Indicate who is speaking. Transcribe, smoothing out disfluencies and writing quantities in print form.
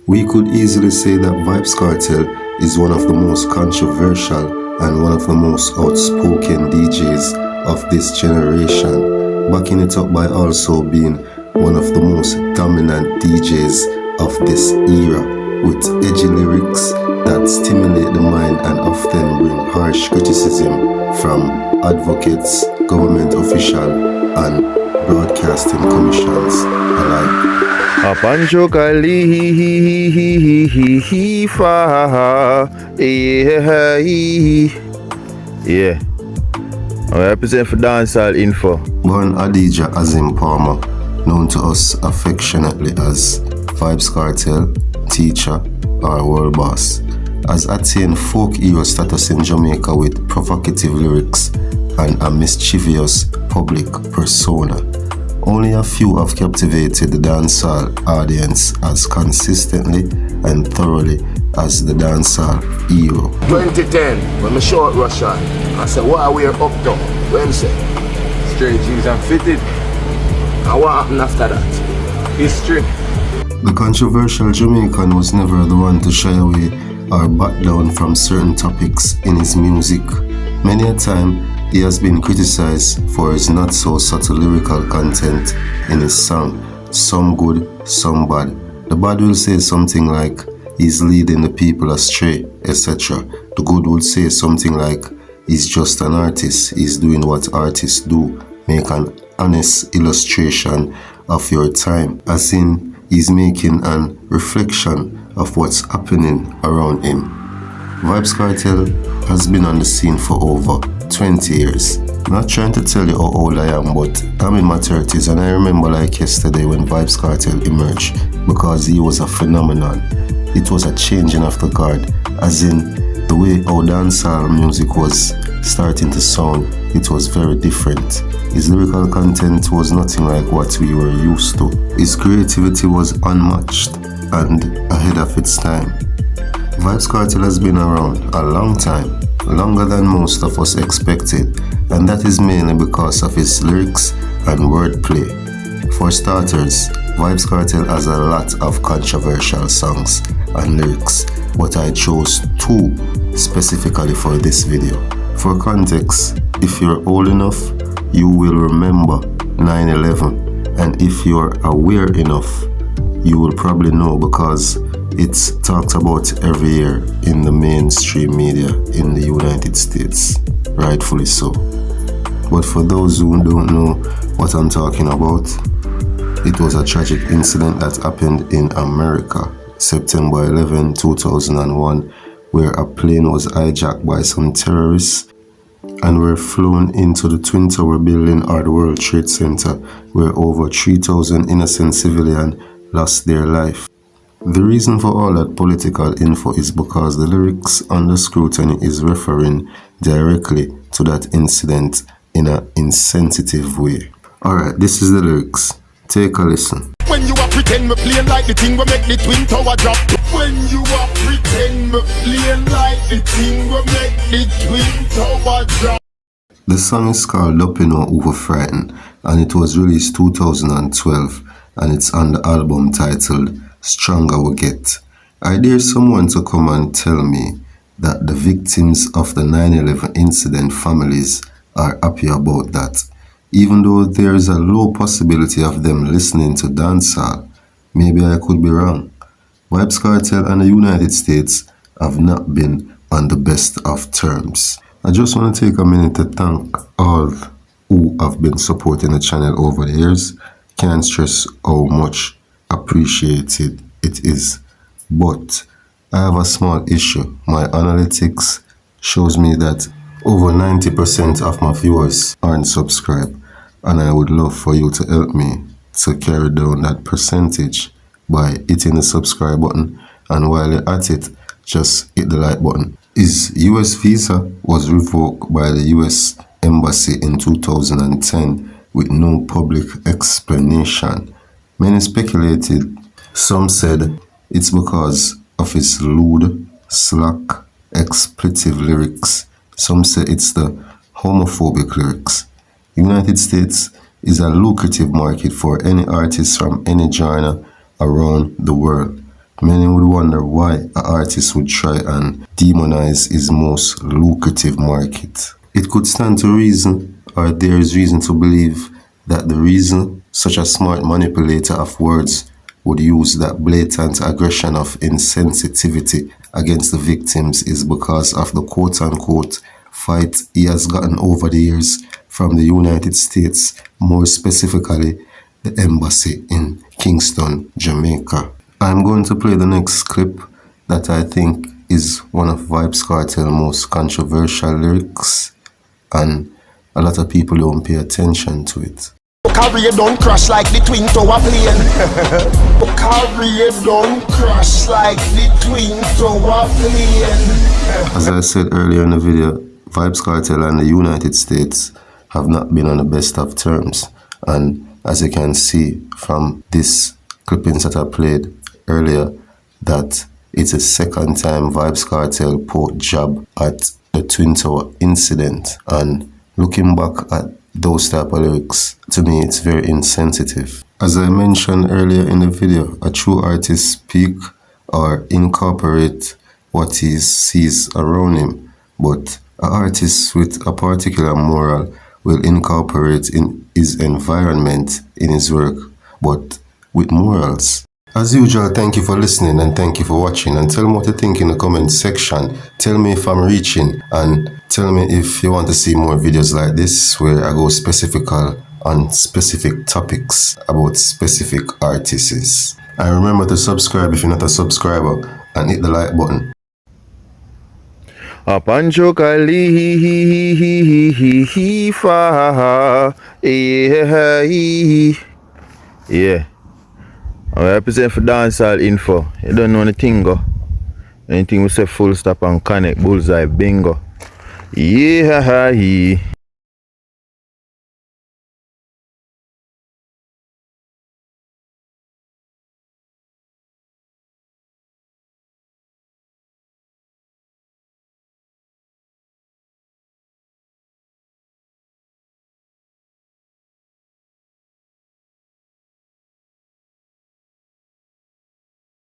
Speaker 1: We could easily say that Vybz Kartel is one of the most controversial and one of the most outspoken DJs of this generation, backing it up by also being one of the most dominant DJs of this era, with edgy lyrics that stimulate the mind and often bring harsh criticism from advocates, government officials, and broadcasting commissions alike.
Speaker 2: Yeah, I represent for Dancehall Info.
Speaker 1: Born Adija Azim Palmer, known to us affectionately as Vybz Kartel, Teacher, or World Boss, has attained folk hero status in Jamaica with provocative lyrics and a mischievous public persona. Only a few have captivated the dancehall audience as consistently and thoroughly as the dancehall hero.
Speaker 3: 2010, when I short rush on, I said, what are we up to? Wednesday.
Speaker 4: Straight jeans and fitted.
Speaker 3: And what happened after that?
Speaker 4: History.
Speaker 1: The controversial Jamaican was never the one to shy away or back down from certain topics in his music. Many a time, he has been criticized for his not so subtle lyrical content in his song, some good, some bad. The bad will say something like, he's leading the people astray, etc. The good would say something like, he's just an artist, he's doing what artists do, make an honest illustration of your time, as in, he's making an reflection of what's happening around him. Vybz Kartel has been on the scene for over 20 years. I'm not trying to tell you how old I am, but I'm in my 30s, and I remember like yesterday when Vybz Kartel emerged, because he was a phenomenon. It was a changing of the guard, as in the way our dancehall music was starting to sound, it was very different. His lyrical content was nothing like what we were used to. His creativity was unmatched and ahead of its time. Vybz Kartel has been around a long time, longer than most of us expected, and that is mainly because of his lyrics and wordplay. For starters, Vybz Kartel has a lot of controversial songs and lyrics, but I chose two specifically for this video. For context, if you're old enough, you will remember 9/11, and if you're aware enough, you will probably know because it's talked about every year in the mainstream media in the United States, rightfully so. But for those who don't know what I'm talking about, it was a tragic incident that happened in America, September 11, 2001, where a plane was hijacked by some terrorists and were flown into the Twin Tower building or the World Trade Center, where over 3,000 innocent civilians lost their life. The reason for all that political info is because the lyrics under scrutiny is referring directly to that incident in an insensitive way. Alright, this is the lyrics. Take a listen.
Speaker 5: When you are pretend me playing like the thing we make the Twin Tower drop. When you are pretend me playing like the thing we make the Twin Tower drop.
Speaker 1: The song is called Duppy over Frighten, and it was released 2012, and it's on the album titled Stronger We Get. I dare someone to come and tell me that the victims of the 9/11 incident families are happy about that, even though there is a low possibility of them listening to dancehall. Maybe I could be wrong. Vybz Kartel and the United States have not been on the best of terms. I just want to take a minute to thank all who have been supporting the channel over the years. Can't stress how much appreciated it is. But I have a small issue. My analytics shows me that over 90% of my viewers aren't subscribed, and I would love for you to help me to carry down that percentage by hitting the subscribe button, and while you're at it, just hit the like button. His US visa was revoked by the US Embassy in 2010 with no public explanation. Many speculated. Some said it's because of his lewd, slack, expletive lyrics. Some say it's the homophobic lyrics. United States is a lucrative market for any artist from any genre around the world. Many would wonder why an artist would try and demonize his most lucrative market. It could stand to reason, or there is reason to believe, that the reason such a smart manipulator of words would use that blatant aggression of insensitivity against the victims is because of the quote-unquote fight he has gotten over the years from the United States, more specifically the embassy in Kingston, Jamaica. I'm going to play the next clip that I think is one of Vybz Kartel's most controversial lyrics, and a lot of people don't pay attention to it.
Speaker 5: Carry don't crash like the twin tower plane. Carry don't crash like the twin tower plane.
Speaker 1: As I said earlier in the video, Vybz Kartel and the United States have not been on the best of terms, and as you can see from this clippings that I played earlier, that it's the second time Vybz Kartel put jab at the Twin Tower incident, and looking back at those type of lyrics, to me it's very insensitive. As I mentioned earlier in the video, a true artist speak or incorporate what he sees around him, but an artist with a particular moral will incorporate in his environment in his work, but with morals. As usual, thank you for listening and thank you for watching, and tell me what you think in the comment section. Tell me if I'm reaching, and tell me if you want to see more videos like this where I go specifical on specific topics about specific artists. And remember to subscribe if you're not a subscriber, and hit the like button.
Speaker 2: A Pancho Kali fa yeah. I represent for Dancehall info. You don't know anything go. Anything we say full stop and connect bullseye bingo. Yeah.